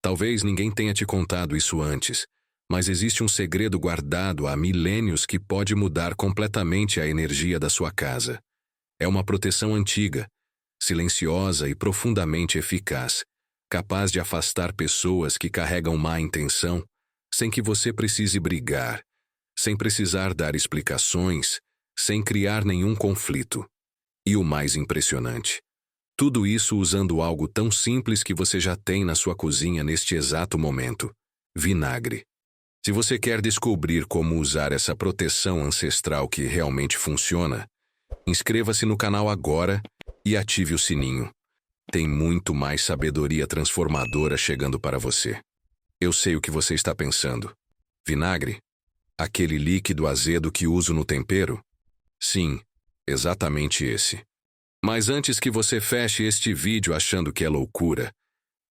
Talvez ninguém tenha te contado isso antes, mas existe um segredo guardado há milênios que pode mudar completamente a energia da sua casa. É uma proteção antiga, silenciosa e profundamente eficaz, capaz de afastar pessoas que carregam má intenção, sem que você precise brigar, sem precisar dar explicações, sem criar nenhum conflito. E o mais impressionante, tudo isso usando algo tão simples que você já tem na sua cozinha neste exato momento: vinagre. Se você quer descobrir como usar essa proteção ancestral que realmente funciona, inscreva-se no canal agora e ative o sininho. Tem muito mais sabedoria transformadora chegando para você. Eu sei o que você está pensando. Vinagre? Aquele líquido azedo que uso no tempero? Sim, exatamente esse. Mas antes que você feche este vídeo achando que é loucura,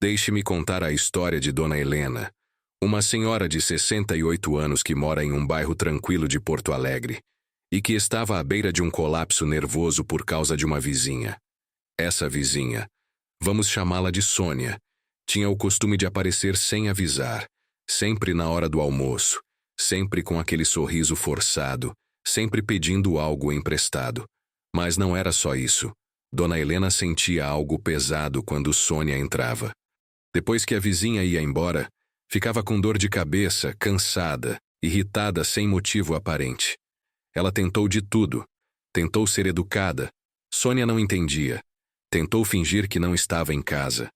deixe-me contar a história de Dona Helena, uma senhora de 68 anos que mora em um bairro tranquilo de Porto Alegre e que estava à beira de um colapso nervoso por causa de uma vizinha. Essa vizinha, vamos chamá-la de Sônia, tinha o costume de aparecer sem avisar, sempre na hora do almoço, sempre com aquele sorriso forçado, sempre pedindo algo emprestado. Mas não era só isso. Dona Helena sentia algo pesado quando Sônia entrava. Depois que a vizinha ia embora, ficava com dor de cabeça, cansada, irritada sem motivo aparente. Ela tentou de tudo. Tentou ser educada. Sônia não entendia. Tentou fingir que não estava em casa.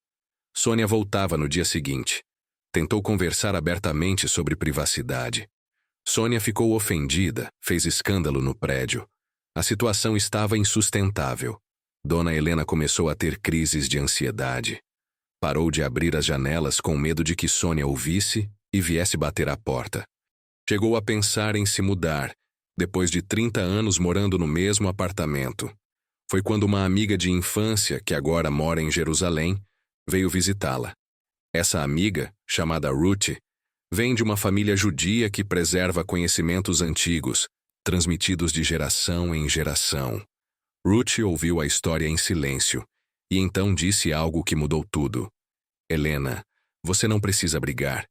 Sônia voltava no dia seguinte. Tentou conversar abertamente sobre privacidade. Sônia ficou ofendida, fez escândalo no prédio. A situação estava insustentável. Dona Helena começou a ter crises de ansiedade. Parou de abrir as janelas com medo de que Sônia ouvisse e viesse bater à porta. Chegou a pensar em se mudar, depois de 30 anos morando no mesmo apartamento. Foi quando uma amiga de infância, que agora mora em Jerusalém, veio visitá-la. Essa amiga, chamada Ruth, vem de uma família judia que preserva conhecimentos antigos, transmitidos de geração em geração. Ruth ouviu a história em silêncio, e então disse algo que mudou tudo. Helena, você não precisa brigar.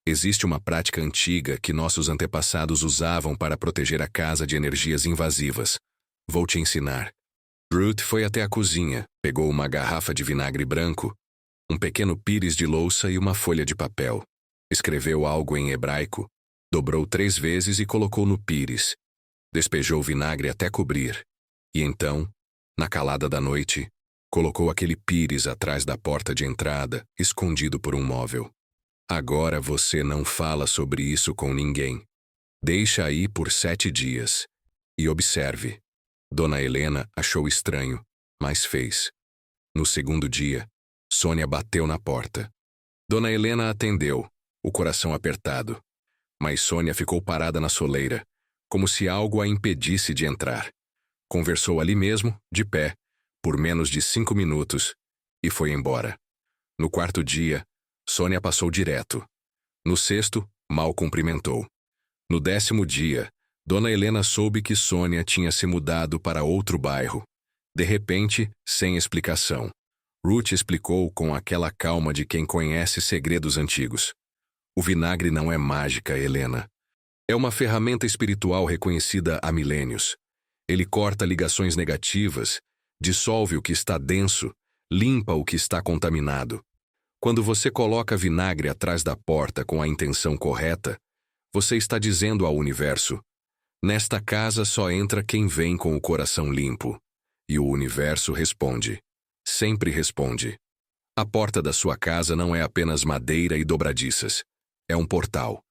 Existe uma prática antiga que nossos antepassados usavam para proteger a casa de energias invasivas. Vou te ensinar. Ruth foi até a cozinha, pegou uma garrafa de vinagre branco, um pequeno pires de louça e uma folha de papel. Escreveu algo em hebraico, dobrou 3 vezes e colocou no pires. Despejou vinagre até cobrir. E então, na calada da noite, colocou aquele pires atrás da porta de entrada, escondido por um móvel. Agora você não fala sobre isso com ninguém. Deixa aí por 7 dias. E observe. Dona Helena achou estranho, mas fez. No segundo dia, Sônia bateu na porta. Dona Helena atendeu, o coração apertado. Mas Sônia ficou parada na soleira, como se algo a impedisse de entrar. Conversou ali mesmo, de pé, por menos de 5 minutos, e foi embora. No 4º dia, Sônia passou direto. No 6º, mal cumprimentou. No 10º dia, Dona Helena soube que Sônia tinha se mudado para outro bairro. De repente, sem explicação. Ruth explicou com aquela calma de quem conhece segredos antigos. O vinagre não é mágica, Helena. É uma ferramenta espiritual reconhecida há milênios. Ele corta ligações negativas, dissolve o que está denso, limpa o que está contaminado. Quando você coloca vinagre atrás da porta com a intenção correta, você está dizendo ao universo: nesta casa só entra quem vem com o coração limpo. E o universo responde. Sempre responde. A porta da sua casa não é apenas madeira e dobradiças. É um portal.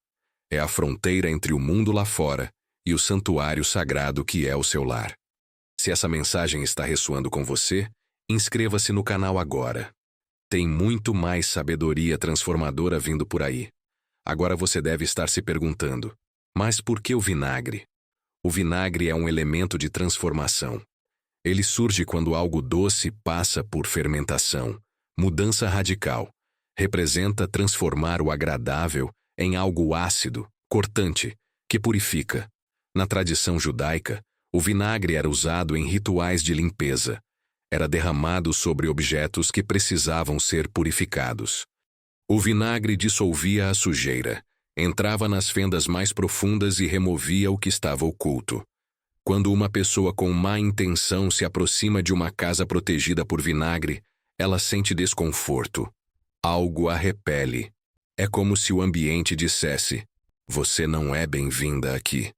É a fronteira entre o mundo lá fora e o santuário sagrado que é o seu lar. Se essa mensagem está ressoando com você, inscreva-se no canal agora. Tem muito mais sabedoria transformadora vindo por aí. Agora você deve estar se perguntando: mas por que o vinagre? O vinagre é um elemento de transformação. Ele surge quando algo doce passa por fermentação, mudança radical. Representa transformar o agradável em algo ácido, cortante, que purifica. Na tradição judaica, o vinagre era usado em rituais de limpeza. Era derramado sobre objetos que precisavam ser purificados. O vinagre dissolvia a sujeira, entrava nas fendas mais profundas e removia o que estava oculto. Quando uma pessoa com má intenção se aproxima de uma casa protegida por vinagre, ela sente desconforto. Algo a repele. É como se o ambiente dissesse: "Você não é bem-vinda aqui."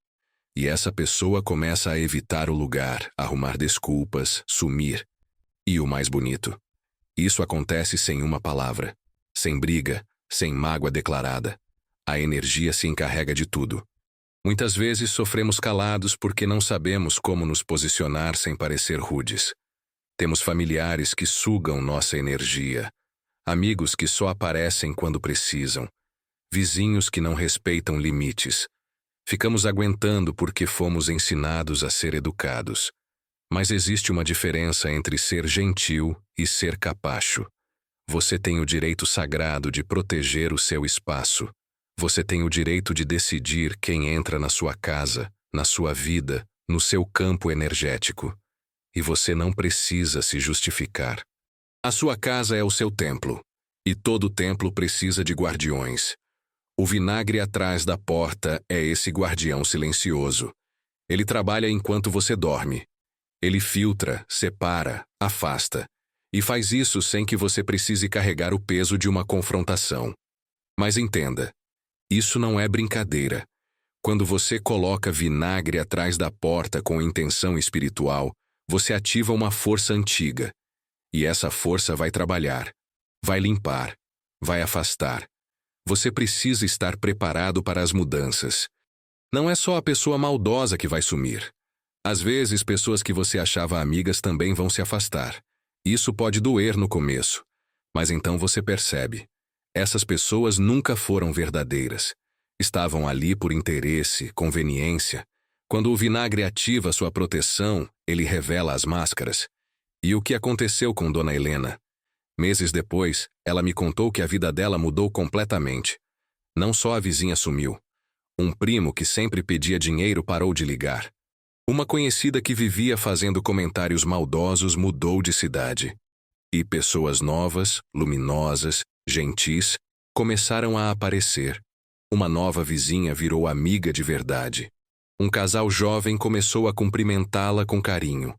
E essa pessoa começa a evitar o lugar, arrumar desculpas, sumir. E o mais bonito: isso acontece sem uma palavra, sem briga, sem mágoa declarada. A energia se encarrega de tudo. Muitas vezes sofremos calados porque não sabemos como nos posicionar sem parecer rudes. Temos familiares que sugam nossa energia, amigos que só aparecem quando precisam, vizinhos que não respeitam limites. Ficamos aguentando porque fomos ensinados a ser educados. Mas existe uma diferença entre ser gentil e ser capacho. Você tem o direito sagrado de proteger o seu espaço. Você tem o direito de decidir quem entra na sua casa, na sua vida, no seu campo energético. E você não precisa se justificar. A sua casa é o seu templo, e todo templo precisa de guardiões. O vinagre atrás da porta é esse guardião silencioso. Ele trabalha enquanto você dorme. Ele filtra, separa, afasta. E faz isso sem que você precise carregar o peso de uma confrontação. Mas entenda, isso não é brincadeira. Quando você coloca vinagre atrás da porta com intenção espiritual, você ativa uma força antiga. E essa força vai trabalhar, vai limpar, vai afastar. Você precisa estar preparado para as mudanças. Não é só a pessoa maldosa que vai sumir. Às vezes, pessoas que você achava amigas também vão se afastar. Isso pode doer no começo, mas então você percebe. Essas pessoas nunca foram verdadeiras. Estavam ali por interesse, conveniência. Quando o vinagre ativa sua proteção, ele revela as máscaras. E o que aconteceu com Dona Helena? Meses depois, ela me contou que a vida dela mudou completamente. Não só a vizinha sumiu. Um primo que sempre pedia dinheiro parou de ligar. Uma conhecida que vivia fazendo comentários maldosos mudou de cidade. E pessoas novas, luminosas, gentis, começaram a aparecer. Uma nova vizinha virou amiga de verdade. Um casal jovem começou a cumprimentá-la com carinho.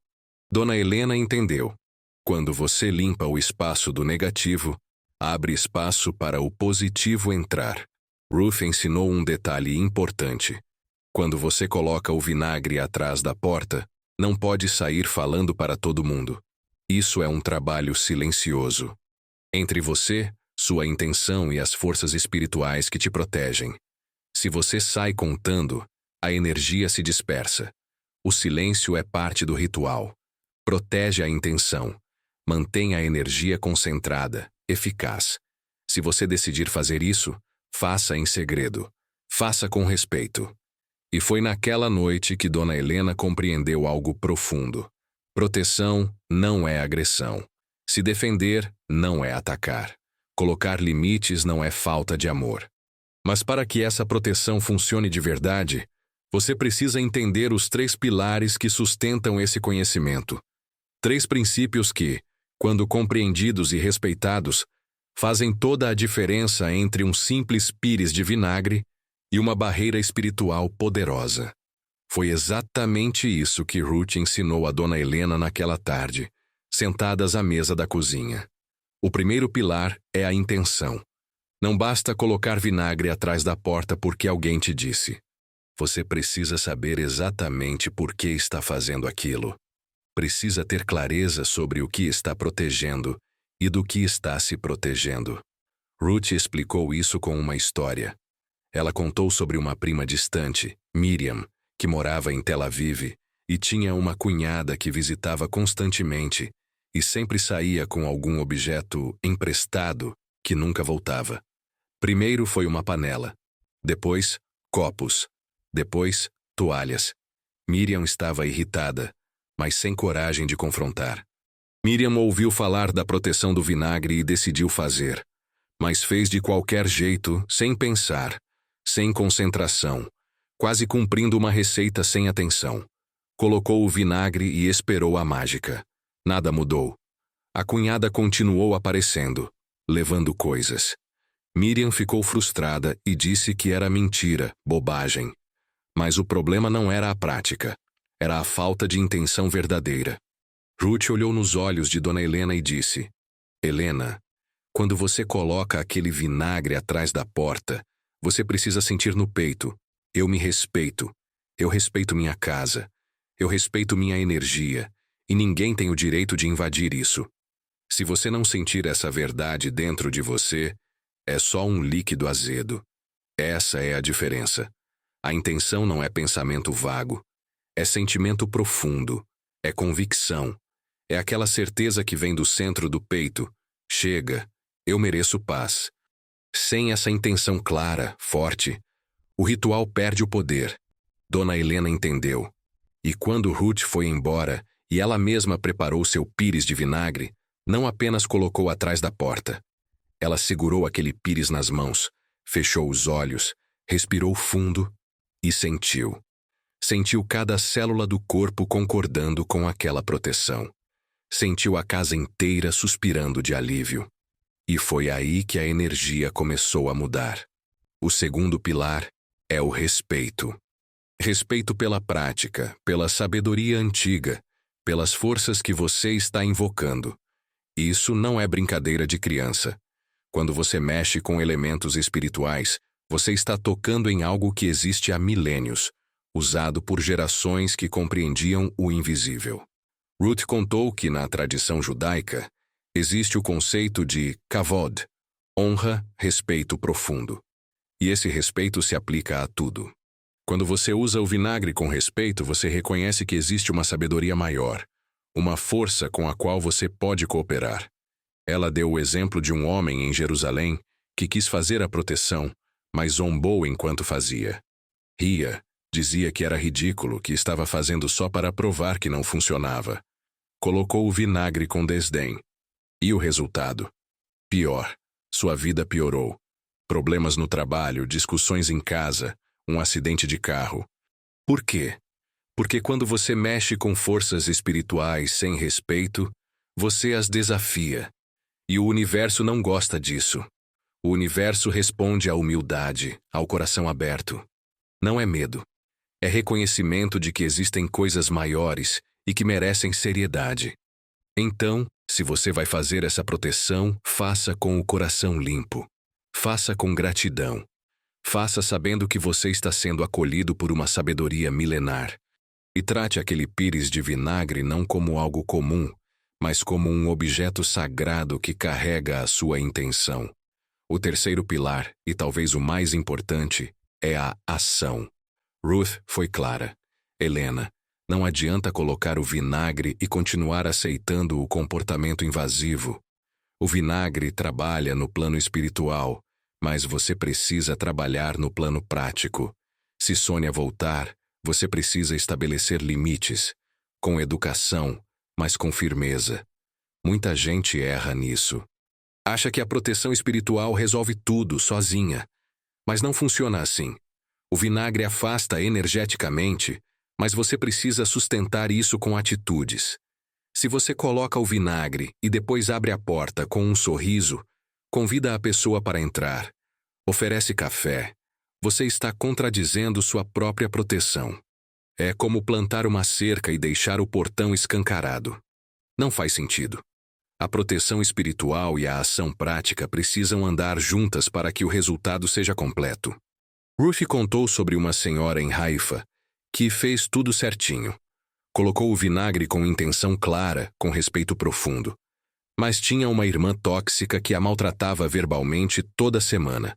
Dona Helena entendeu. Quando você limpa o espaço do negativo, abre espaço para o positivo entrar. Ruth ensinou um detalhe importante. Quando você coloca o vinagre atrás da porta, não pode sair falando para todo mundo. Isso é um trabalho silencioso. Entre você, sua intenção e as forças espirituais que te protegem. Se você sai contando, a energia se dispersa. O silêncio é parte do ritual. Protege a intenção. Mantenha a energia concentrada, eficaz. Se você decidir fazer isso, faça em segredo. Faça com respeito. E foi naquela noite que Dona Helena compreendeu algo profundo. Proteção não é agressão. Se defender não é atacar. Colocar limites não é falta de amor. Mas para que essa proteção funcione de verdade, você precisa entender os 3 pilares que sustentam esse conhecimento. 3 princípios que, quando compreendidos e respeitados, fazem toda a diferença entre um simples pires de vinagre e uma barreira espiritual poderosa. Foi exatamente isso que Ruth ensinou a Dona Helena naquela tarde, sentadas à mesa da cozinha. O primeiro pilar é a intenção. Não basta colocar vinagre atrás da porta porque alguém te disse. Você precisa saber exatamente por que está fazendo aquilo. Precisa ter clareza sobre o que está protegendo e do que está se protegendo. Ruth explicou isso com uma história. Ela contou sobre uma prima distante, Miriam, que morava em Tel Aviv e tinha uma cunhada que visitava constantemente e sempre saía com algum objeto emprestado que nunca voltava. Primeiro foi uma panela, depois copos, depois toalhas. Miriam estava irritada, mas sem coragem de confrontar. Miriam ouviu falar da proteção do vinagre e decidiu fazer, mas fez de qualquer jeito, sem pensar, sem concentração, quase cumprindo uma receita sem atenção. Colocou o vinagre e esperou a mágica. Nada mudou. A cunhada continuou aparecendo, levando coisas. Miriam ficou frustrada e disse que era mentira, bobagem. Mas o problema não era a prática, era a falta de intenção verdadeira. Ruth olhou nos olhos de Dona Helena e disse: Helena, quando você coloca aquele vinagre atrás da porta, você precisa sentir no peito: eu me respeito, eu respeito minha casa, eu respeito minha energia, e ninguém tem o direito de invadir isso. Se você não sentir essa verdade dentro de você, é só um líquido azedo. Essa é a diferença. A intenção não é pensamento vago, é sentimento profundo, é convicção, é aquela certeza que vem do centro do peito: chega, eu mereço paz. Sem essa intenção clara, forte, o ritual perde o poder. Dona Helena entendeu. E quando Ruth foi embora e ela mesma preparou seu pires de vinagre, não apenas colocou atrás da porta. Ela segurou aquele pires nas mãos, fechou os olhos, respirou fundo e sentiu. Sentiu cada célula do corpo concordando com aquela proteção. Sentiu a casa inteira suspirando de alívio. E foi aí que a energia começou a mudar. O segundo pilar é o respeito. Respeito pela prática, pela sabedoria antiga, pelas forças que você está invocando. Isso não é brincadeira de criança. Quando você mexe com elementos espirituais, você está tocando em algo que existe há milênios, usado por gerações que compreendiam o invisível. Ruth contou que, na tradição judaica, existe o conceito de kavod, honra, respeito profundo. E esse respeito se aplica a tudo. Quando você usa o vinagre com respeito, você reconhece que existe uma sabedoria maior, uma força com a qual você pode cooperar. Ela deu o exemplo de um homem em Jerusalém que quis fazer a proteção, mas zombou enquanto fazia. Ria, dizia que era ridículo, que estava fazendo só para provar que não funcionava. Colocou o vinagre com desdém. E o resultado? Pior. Sua vida piorou. Problemas no trabalho, discussões em casa, um acidente de carro. Por quê? Porque quando você mexe com forças espirituais sem respeito, você as desafia. E o universo não gosta disso. O universo responde à humildade, ao coração aberto. Não é medo. É reconhecimento de que existem coisas maiores e que merecem seriedade. Então, se você vai fazer essa proteção, faça com o coração limpo. Faça com gratidão. Faça sabendo que você está sendo acolhido por uma sabedoria milenar. E trate aquele pires de vinagre não como algo comum, mas como um objeto sagrado que carrega a sua intenção. O terceiro pilar, e talvez o mais importante, é a ação. Ruth foi clara. Helena, não adianta colocar o vinagre e continuar aceitando o comportamento invasivo. O vinagre trabalha no plano espiritual, mas você precisa trabalhar no plano prático. Se Sônia voltar, você precisa estabelecer limites, com educação, mas com firmeza. Muita gente erra nisso. Acha que a proteção espiritual resolve tudo sozinha, mas não funciona assim. O vinagre afasta energeticamente, mas você precisa sustentar isso com atitudes. Se você coloca o vinagre e depois abre a porta com um sorriso, convida a pessoa para entrar, oferece café, você está contradizendo sua própria proteção. É como plantar uma cerca e deixar o portão escancarado. Não faz sentido. A proteção espiritual e a ação prática precisam andar juntas para que o resultado seja completo. Ruth contou sobre uma senhora em Haifa que fez tudo certinho. Colocou o vinagre com intenção clara, com respeito profundo. Mas tinha uma irmã tóxica que a maltratava verbalmente toda semana.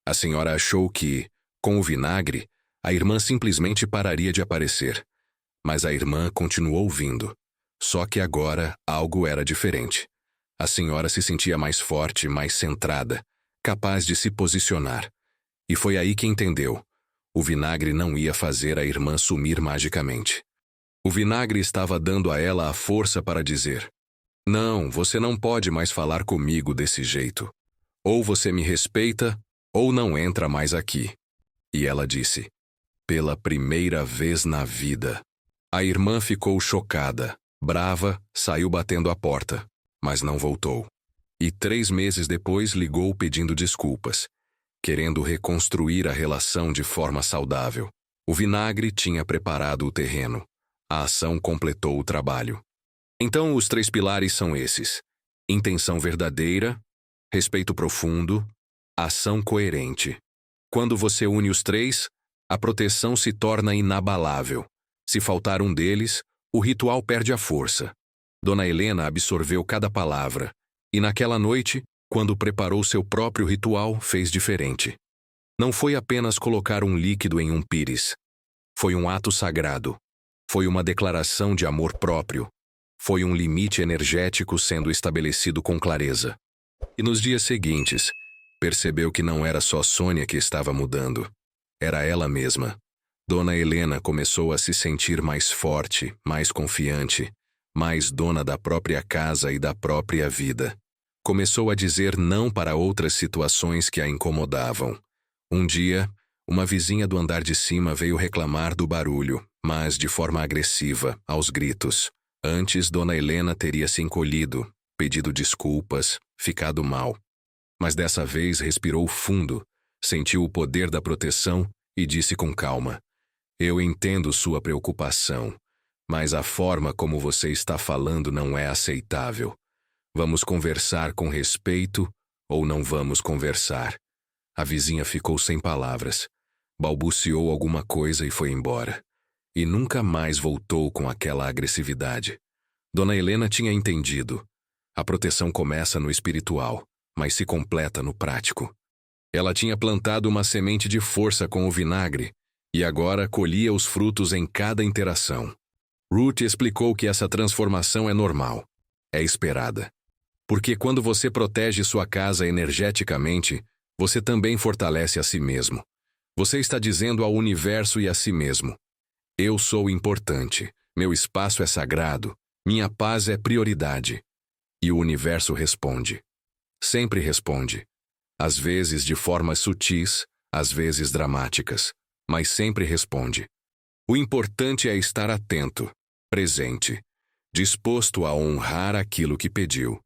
A senhora achou que, com o vinagre, a irmã simplesmente pararia de aparecer. Mas a irmã continuou vindo. Só que agora algo era diferente. A senhora se sentia mais forte, mais centrada, capaz de se posicionar. E foi aí que entendeu. O vinagre não ia fazer a irmã sumir magicamente. O vinagre estava dando a ela a força para dizer: não, você não pode mais falar comigo desse jeito. Ou você me respeita, ou não entra mais aqui. E ela disse: pela primeira vez na vida. A irmã ficou chocada, brava, saiu batendo a porta, mas não voltou. E 3 meses depois ligou pedindo desculpas, querendo reconstruir a relação de forma saudável. O vinagre tinha preparado o terreno. A ação completou o trabalho. Então, os 3 pilares são esses: intenção verdadeira, respeito profundo, ação coerente. Quando você une os 3, a proteção se torna inabalável. Se faltar um deles, o ritual perde a força. Dona Helena absorveu cada palavra, e naquela noite, quando preparou seu próprio ritual, fez diferente. Não foi apenas colocar um líquido em um pires. Foi um ato sagrado. Foi uma declaração de amor próprio. Foi um limite energético sendo estabelecido com clareza. E nos dias seguintes, percebeu que não era só Sônia que estava mudando. Era ela mesma. Dona Helena começou a se sentir mais forte, mais confiante, mais dona da própria casa e da própria vida. Começou a dizer não para outras situações que a incomodavam. Um dia, uma vizinha do andar de cima veio reclamar do barulho, mas de forma agressiva, aos gritos. Antes, Dona Helena teria se encolhido, pedido desculpas, ficado mal. Mas dessa vez respirou fundo, sentiu o poder da proteção e disse com calma: "Eu entendo sua preocupação, mas a forma como você está falando não é aceitável. Vamos conversar com respeito ou não vamos conversar?" A vizinha ficou sem palavras, balbuciou alguma coisa e foi embora. E nunca mais voltou com aquela agressividade. Dona Helena tinha entendido. A proteção começa no espiritual, mas se completa no prático. Ela tinha plantado uma semente de força com o vinagre e agora colhia os frutos em cada interação. Ruth explicou que essa transformação é normal, é esperada. Porque quando você protege sua casa energeticamente, você também fortalece a si mesmo. Você está dizendo ao universo e a si mesmo: "Eu sou importante, meu espaço é sagrado, minha paz é prioridade." E o universo responde. Sempre responde. Às vezes de formas sutis, às vezes dramáticas, mas sempre responde. O importante é estar atento, presente, disposto a honrar aquilo que pediu.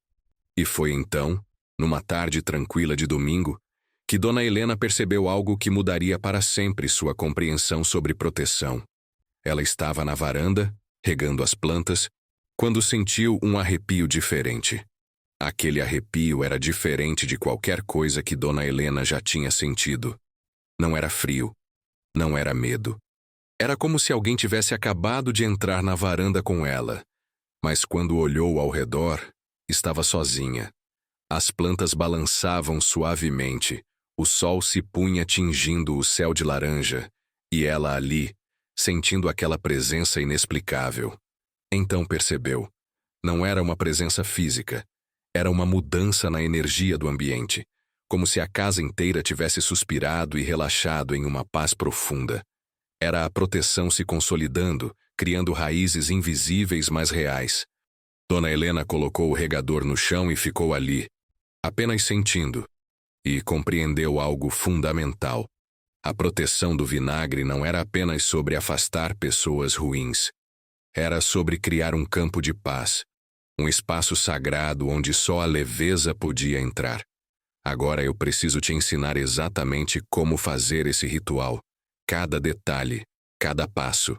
E foi então, numa tarde tranquila de domingo, que Dona Helena percebeu algo que mudaria para sempre sua compreensão sobre proteção. Ela estava na varanda, regando as plantas, quando sentiu um arrepio diferente. Aquele arrepio era diferente de qualquer coisa que Dona Helena já tinha sentido. Não era frio, não era medo. Era como se alguém tivesse acabado de entrar na varanda com ela. Mas quando olhou ao redor, estava sozinha. As plantas balançavam suavemente, o sol se punha tingindo o céu de laranja, e ela ali, sentindo aquela presença inexplicável. Então percebeu. Não era uma presença física. Era uma mudança na energia do ambiente, como se a casa inteira tivesse suspirado e relaxado em uma paz profunda. Era a proteção se consolidando, criando raízes invisíveis mas reais. Dona Helena colocou o regador no chão e ficou ali, apenas sentindo, e compreendeu algo fundamental. A proteção do vinagre não era apenas sobre afastar pessoas ruins. Era sobre criar um campo de paz, um espaço sagrado onde só a leveza podia entrar. Agora eu preciso te ensinar exatamente como fazer esse ritual, cada detalhe, cada passo.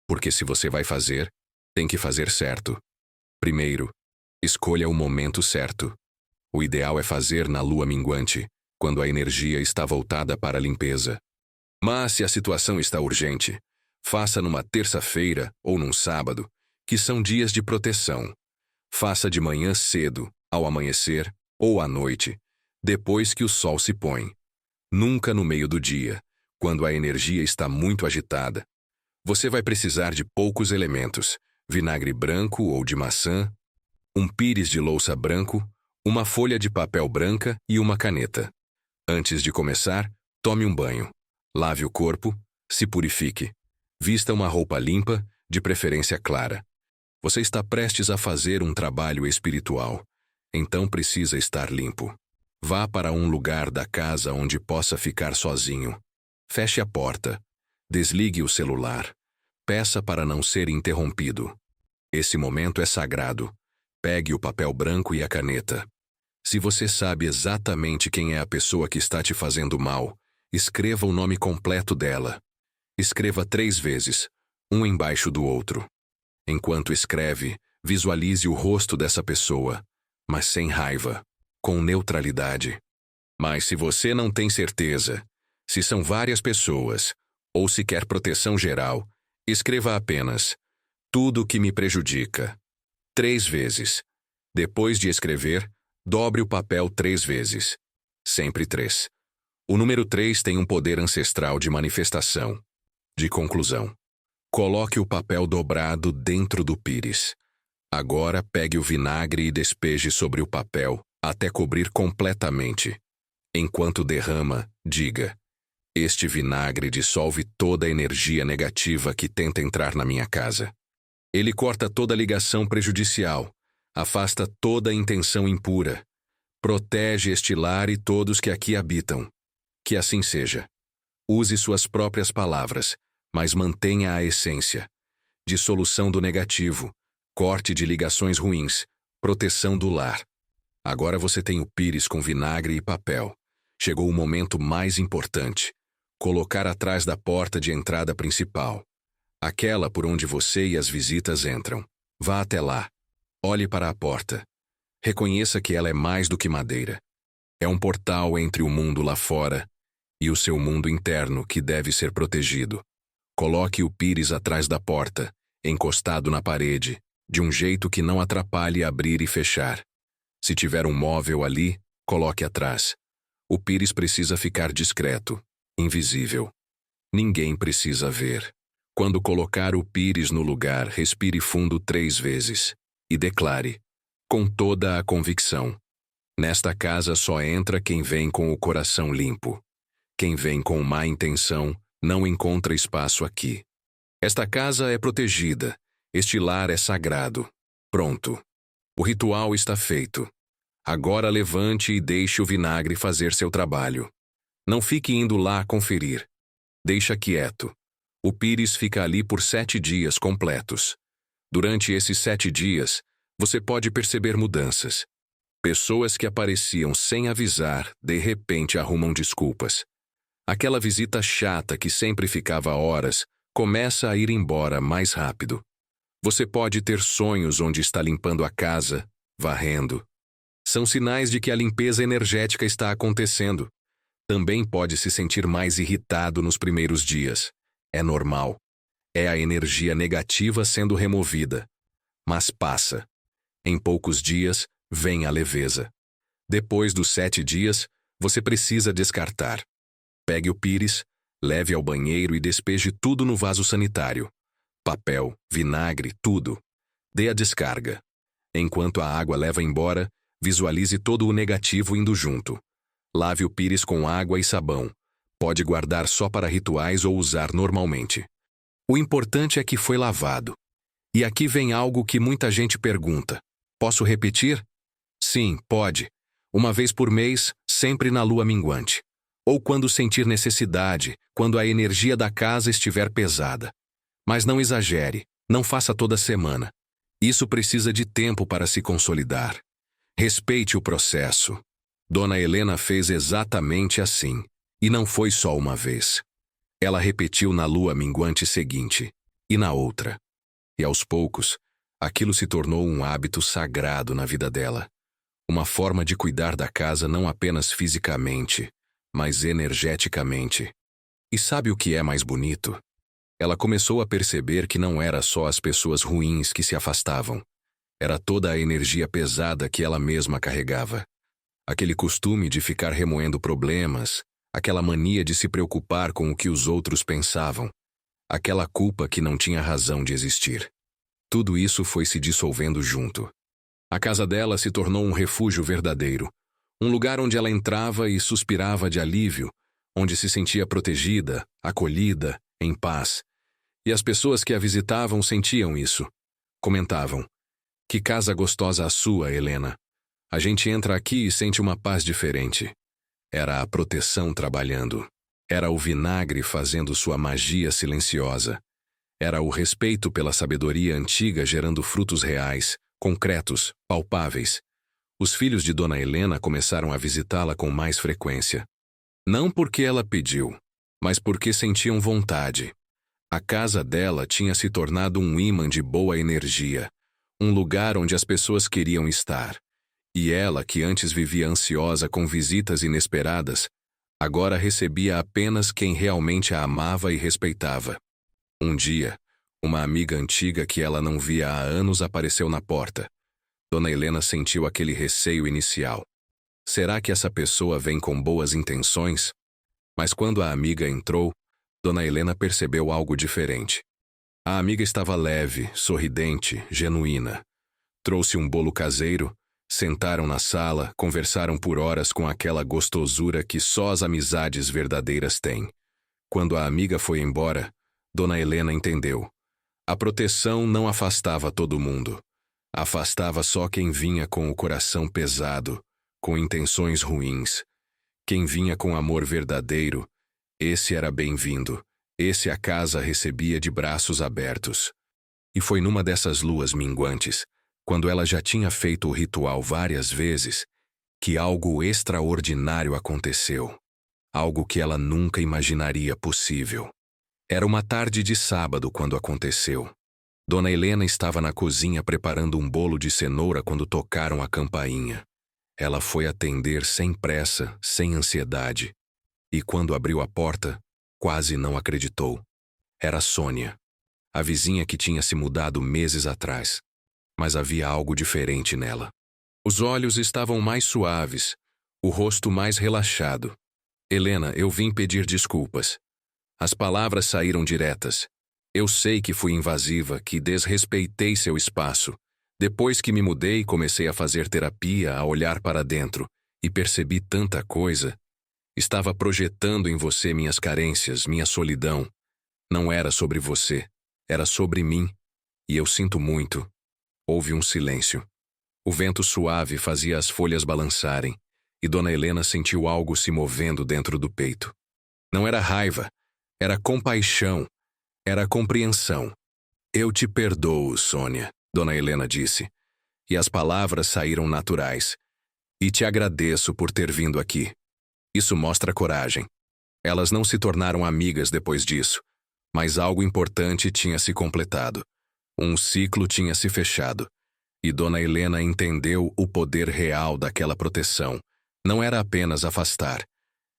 Porque se você vai fazer, tem que fazer certo. Primeiro, escolha o momento certo. O ideal é fazer na lua minguante, quando a energia está voltada para a limpeza. Mas se a situação está urgente, faça numa terça-feira ou num sábado, que são dias de proteção. Faça de manhã cedo, ao amanhecer, ou à noite, depois que o sol se põe. Nunca no meio do dia, quando a energia está muito agitada. Você vai precisar de poucos elementos: vinagre branco ou de maçã, um pires de louça branco, uma folha de papel branca e uma caneta. Antes de começar, tome um banho. Lave o corpo, se purifique. Vista uma roupa limpa, de preferência clara. Você está prestes a fazer um trabalho espiritual, então precisa estar limpo. Vá para um lugar da casa onde possa ficar sozinho. Feche a porta. Desligue o celular. Peça para não ser interrompido. Esse momento é sagrado. Pegue o papel branco e a caneta. Se você sabe exatamente quem é a pessoa que está te fazendo mal, escreva o nome completo dela. Escreva 3 vezes, um embaixo do outro. Enquanto escreve, visualize o rosto dessa pessoa, mas sem raiva, com neutralidade. Mas se você não tem certeza, se são várias pessoas, ou se quer proteção geral, escreva apenas tudo que me prejudica 3 vezes. Depois de escrever, dobre o papel 3 vezes. Sempre 3. O número 3 tem um poder ancestral de manifestação. De conclusão. Coloque o papel dobrado dentro do pires. Agora pegue o vinagre e despeje sobre o papel, até cobrir completamente. Enquanto derrama, diga: este vinagre dissolve toda a energia negativa que tenta entrar na minha casa. Ele corta toda ligação prejudicial, afasta toda a intenção impura, protege este lar e todos que aqui habitam. Que assim seja. Use suas próprias palavras, mas mantenha a essência. Dissolução do negativo, corte de ligações ruins, proteção do lar. Agora você tem o pires com vinagre e papel. Chegou o momento mais importante. Colocar atrás da porta de entrada principal. Aquela por onde você e as visitas entram. Vá até lá. Olhe para a porta. Reconheça que ela é mais do que madeira. É um portal entre o mundo lá fora e o seu mundo interno que deve ser protegido. Coloque o pires atrás da porta, encostado na parede, de um jeito que não atrapalhe abrir e fechar. Se tiver um móvel ali, coloque atrás. O pires precisa ficar discreto, invisível. Ninguém precisa ver. Quando colocar o pires no lugar, respire fundo 3 vezes e declare, com toda a convicção: nesta casa só entra quem vem com o coração limpo. Quem vem com má intenção não encontra espaço aqui. Esta casa é protegida. Este lar é sagrado. Pronto. O ritual está feito. Agora levante e deixe o vinagre fazer seu trabalho. Não fique indo lá conferir. Deixa quieto. O pires fica ali por 7 dias completos. Durante esses 7 dias, você pode perceber mudanças. Pessoas que apareciam sem avisar, de repente arrumam desculpas. Aquela visita chata que sempre ficava horas, começa a ir embora mais rápido. Você pode ter sonhos onde está limpando a casa, varrendo. São sinais de que a limpeza energética está acontecendo. Também pode se sentir mais irritado nos primeiros dias. É normal. É a energia negativa sendo removida. Mas passa. Em poucos dias, vem a leveza. Depois dos 7 dias, você precisa descartar. Pegue o pires, leve ao banheiro e despeje tudo no vaso sanitário. Papel, vinagre, tudo. Dê a descarga. Enquanto a água leva embora, visualize todo o negativo indo junto. Lave o pires com água e sabão. Pode guardar só para rituais ou usar normalmente. O importante é que foi lavado. E aqui vem algo que muita gente pergunta. Posso repetir? Sim, pode. 1 vez por mês, sempre na lua minguante. Ou quando sentir necessidade, quando a energia da casa estiver pesada. Mas não exagere, não faça toda semana. Isso precisa de tempo para se consolidar. Respeite o processo. Dona Helena fez exatamente assim. E não foi só uma vez. Ela repetiu na lua minguante seguinte, e na outra. E aos poucos, aquilo se tornou um hábito sagrado na vida dela. Uma forma de cuidar da casa não apenas fisicamente, mas energeticamente. E sabe o que é mais bonito? Ela começou a perceber que não era só as pessoas ruins que se afastavam. Era toda a energia pesada que ela mesma carregava. Aquele costume de ficar remoendo problemas, aquela mania de se preocupar com o que os outros pensavam, aquela culpa que não tinha razão de existir. Tudo isso foi se dissolvendo junto. A casa dela se tornou um refúgio verdadeiro, um lugar onde ela entrava e suspirava de alívio, onde se sentia protegida, acolhida, em paz. E as pessoas que a visitavam sentiam isso. Comentavam: que casa gostosa a sua, Helena. A gente entra aqui e sente uma paz diferente. Era a proteção trabalhando. Era o vinagre fazendo sua magia silenciosa. Era o respeito pela sabedoria antiga gerando frutos reais, concretos, palpáveis. Os filhos de Dona Helena começaram a visitá-la com mais frequência. Não porque ela pediu, mas porque sentiam vontade. A casa dela tinha se tornado um ímã de boa energia, um lugar onde as pessoas queriam estar. E ela, que antes vivia ansiosa com visitas inesperadas, agora recebia apenas quem realmente a amava e respeitava. Um dia, uma amiga antiga que ela não via há anos apareceu na porta. Dona Helena sentiu aquele receio inicial. Será que essa pessoa vem com boas intenções? Mas quando a amiga entrou, Dona Helena percebeu algo diferente. A amiga estava leve, sorridente, genuína. Trouxe um bolo caseiro, sentaram na sala, conversaram por horas com aquela gostosura que só as amizades verdadeiras têm. Quando a amiga foi embora, Dona Helena entendeu. A proteção não afastava todo mundo. Afastava só quem vinha com o coração pesado, com intenções ruins. Quem vinha com amor verdadeiro, esse era bem-vindo. Esse a casa recebia de braços abertos. E foi numa dessas luas minguantes, quando ela já tinha feito o ritual várias vezes, que algo extraordinário aconteceu. Algo que ela nunca imaginaria possível. Era uma tarde de sábado quando aconteceu. Dona Helena estava na cozinha preparando um bolo de cenoura quando tocaram a campainha. Ela foi atender sem pressa, sem ansiedade. E quando abriu a porta, quase não acreditou. Era Sônia, a vizinha que tinha se mudado meses atrás. Mas havia algo diferente nela. Os olhos estavam mais suaves, o rosto mais relaxado. Helena, eu vim pedir desculpas. As palavras saíram diretas. Eu sei que fui invasiva, que desrespeitei seu espaço. Depois que me mudei, comecei a fazer terapia, a olhar para dentro, e percebi tanta coisa. Estava projetando em você minhas carências, minha solidão. Não era sobre você, era sobre mim. E eu sinto muito. Houve um silêncio. O vento suave fazia as folhas balançarem, e Dona Helena sentiu algo se movendo dentro do peito. Não era raiva, era compaixão, era compreensão. Eu te perdoo, Sônia, Dona Helena disse, e as palavras saíram naturais. E te agradeço por ter vindo aqui. Isso mostra coragem. Elas não se tornaram amigas depois disso, mas algo importante tinha se completado. Um ciclo tinha se fechado. E Dona Helena entendeu o poder real daquela proteção. Não era apenas afastar,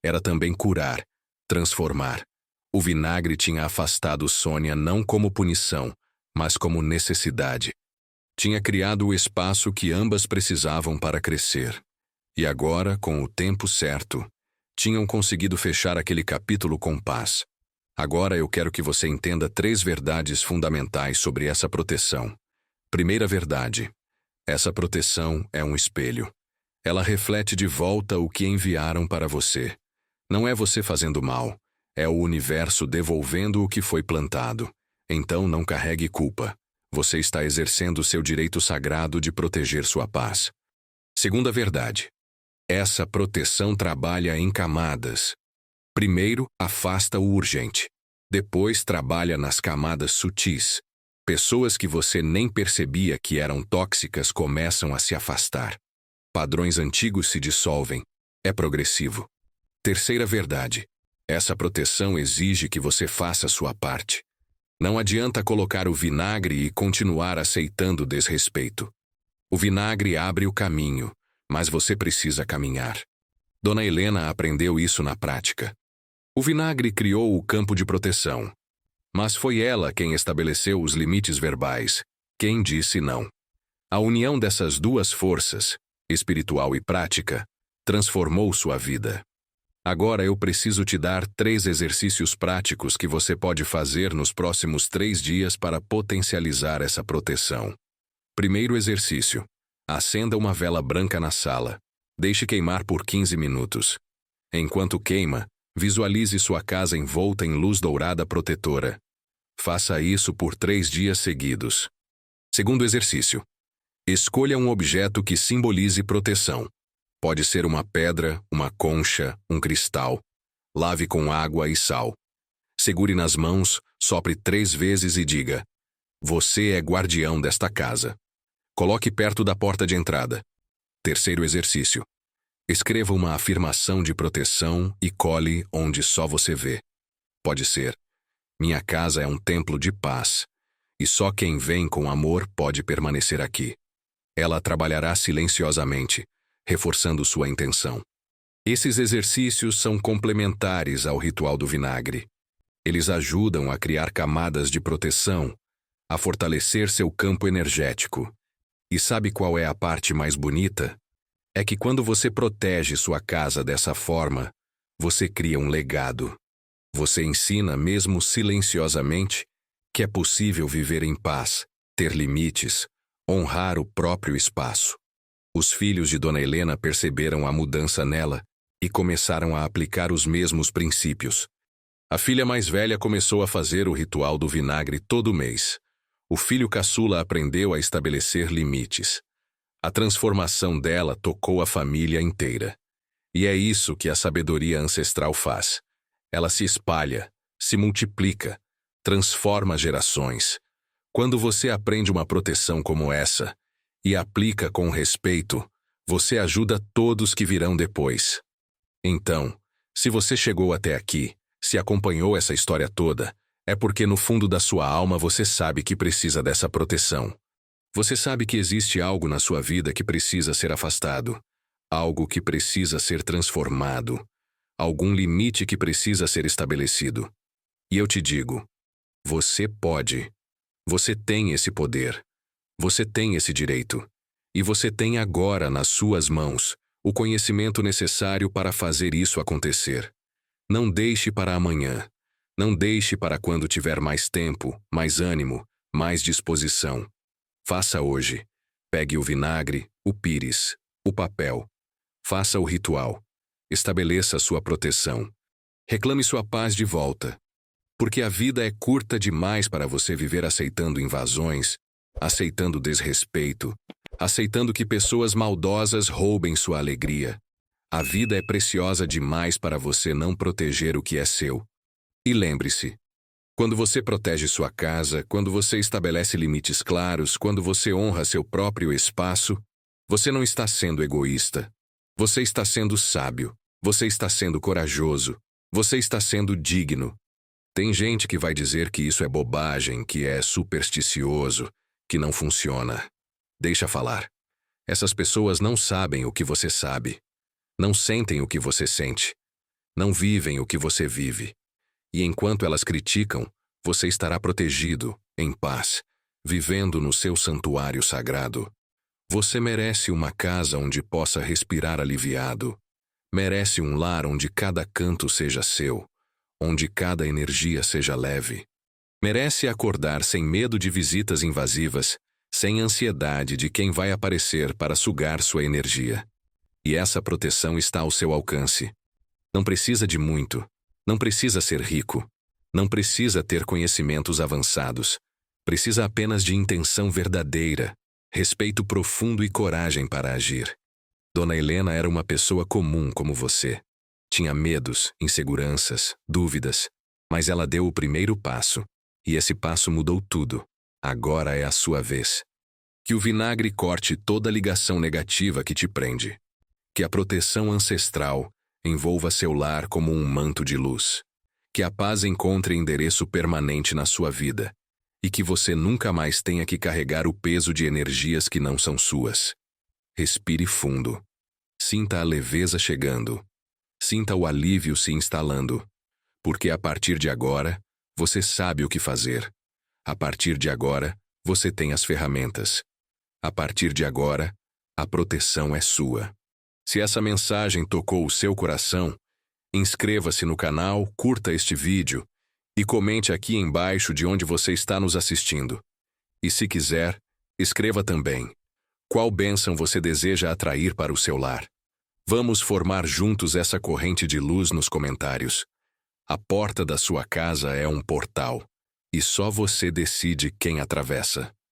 era também curar, transformar. O vinagre tinha afastado Sônia não como punição, mas como necessidade. Tinha criado o espaço que ambas precisavam para crescer. E agora, com o tempo certo, tinham conseguido fechar aquele capítulo com paz. Agora eu quero que você entenda 3 verdades fundamentais sobre essa proteção. Primeira verdade: essa proteção é um espelho. Ela reflete de volta o que enviaram para você. Não é você fazendo mal, é o universo devolvendo o que foi plantado. Então não carregue culpa. Você está exercendo seu direito sagrado de proteger sua paz. Segunda verdade: essa proteção trabalha em camadas. Primeiro, afasta o urgente. Depois, trabalha nas camadas sutis. Pessoas que você nem percebia que eram tóxicas começam a se afastar. Padrões antigos se dissolvem. É progressivo. Terceira verdade: essa proteção exige que você faça sua parte. Não adianta colocar o vinagre e continuar aceitando desrespeito. O vinagre abre o caminho, mas você precisa caminhar. Dona Helena aprendeu isso na prática. O vinagre criou o campo de proteção. Mas foi ela quem estabeleceu os limites verbais, quem disse não. A união dessas duas forças, espiritual e prática, transformou sua vida. Agora eu preciso te dar 3 exercícios práticos que você pode fazer nos próximos 3 dias para potencializar essa proteção. Primeiro exercício: acenda uma vela branca na sala. Deixe queimar por 15 minutos. Enquanto queima, visualize sua casa envolta em luz dourada protetora. Faça isso por 3 dias seguidos. Segundo exercício: escolha um objeto que simbolize proteção. Pode ser uma pedra, uma concha, um cristal. Lave com água e sal. Segure nas mãos, sopre 3 vezes e diga: você é guardião desta casa. Coloque perto da porta de entrada. Terceiro exercício. Escreva uma afirmação de proteção e cole onde só você vê. Pode ser: minha casa é um templo de paz, e só quem vem com amor pode permanecer aqui. Ela trabalhará silenciosamente, reforçando sua intenção. Esses exercícios são complementares ao ritual do vinagre. Eles ajudam a criar camadas de proteção, a fortalecer seu campo energético. E sabe qual é a parte mais bonita? É que quando você protege sua casa dessa forma, você cria um legado. Você ensina, mesmo silenciosamente, que é possível viver em paz, ter limites, honrar o próprio espaço. Os filhos de Dona Helena perceberam a mudança nela e começaram a aplicar os mesmos princípios. A filha mais velha começou a fazer o ritual do vinagre todo mês. O filho caçula aprendeu a estabelecer limites. A transformação dela tocou a família inteira. E é isso que a sabedoria ancestral faz. Ela se espalha, se multiplica, transforma gerações. Quando você aprende uma proteção como essa e aplica com respeito, você ajuda todos que virão depois. Então, se você chegou até aqui, se acompanhou essa história toda, é porque no fundo da sua alma você sabe que precisa dessa proteção. Você sabe que existe algo na sua vida que precisa ser afastado, algo que precisa ser transformado, algum limite que precisa ser estabelecido. E eu te digo, você pode. Você tem esse poder. Você tem esse direito. E você tem agora nas suas mãos o conhecimento necessário para fazer isso acontecer. Não deixe para amanhã. Não deixe para quando tiver mais tempo, mais ânimo, mais disposição. Faça hoje. Pegue o vinagre, o pires, o papel. Faça o ritual. Estabeleça sua proteção. Reclame sua paz de volta. Porque a vida é curta demais para você viver aceitando invasões, aceitando desrespeito, aceitando que pessoas maldosas roubem sua alegria. A vida é preciosa demais para você não proteger o que é seu. E lembre-se, quando você protege sua casa, quando você estabelece limites claros, quando você honra seu próprio espaço, você não está sendo egoísta. Você está sendo sábio. Você está sendo corajoso. Você está sendo digno. Tem gente que vai dizer que isso é bobagem, que é supersticioso, que não funciona. Deixa falar. Essas pessoas não sabem o que você sabe. Não sentem o que você sente. Não vivem o que você vive. E enquanto elas criticam, você estará protegido, em paz, vivendo no seu santuário sagrado. Você merece uma casa onde possa respirar aliviado. Merece um lar onde cada canto seja seu, onde cada energia seja leve. Merece acordar sem medo de visitas invasivas, sem ansiedade de quem vai aparecer para sugar sua energia. E essa proteção está ao seu alcance. Não precisa de muito. Não precisa ser rico. Não precisa ter conhecimentos avançados. Precisa apenas de intenção verdadeira, respeito profundo e coragem para agir. Dona Helena era uma pessoa comum como você. Tinha medos, inseguranças, dúvidas, mas ela deu o primeiro passo, e esse passo mudou tudo. Agora é a sua vez. Que o vinagre corte toda ligação negativa que te prende. Que a proteção ancestral envolva seu lar como um manto de luz. Que a paz encontre endereço permanente na sua vida. E que você nunca mais tenha que carregar o peso de energias que não são suas. Respire fundo. Sinta a leveza chegando. Sinta o alívio se instalando. Porque a partir de agora, você sabe o que fazer. A partir de agora, você tem as ferramentas. A partir de agora, a proteção é sua. Se essa mensagem tocou o seu coração, inscreva-se no canal, curta este vídeo e comente aqui embaixo de onde você está nos assistindo. E se quiser, escreva também qual bênção você deseja atrair para o seu lar. Vamos formar juntos essa corrente de luz nos comentários. A porta da sua casa é um portal, e só você decide quem atravessa.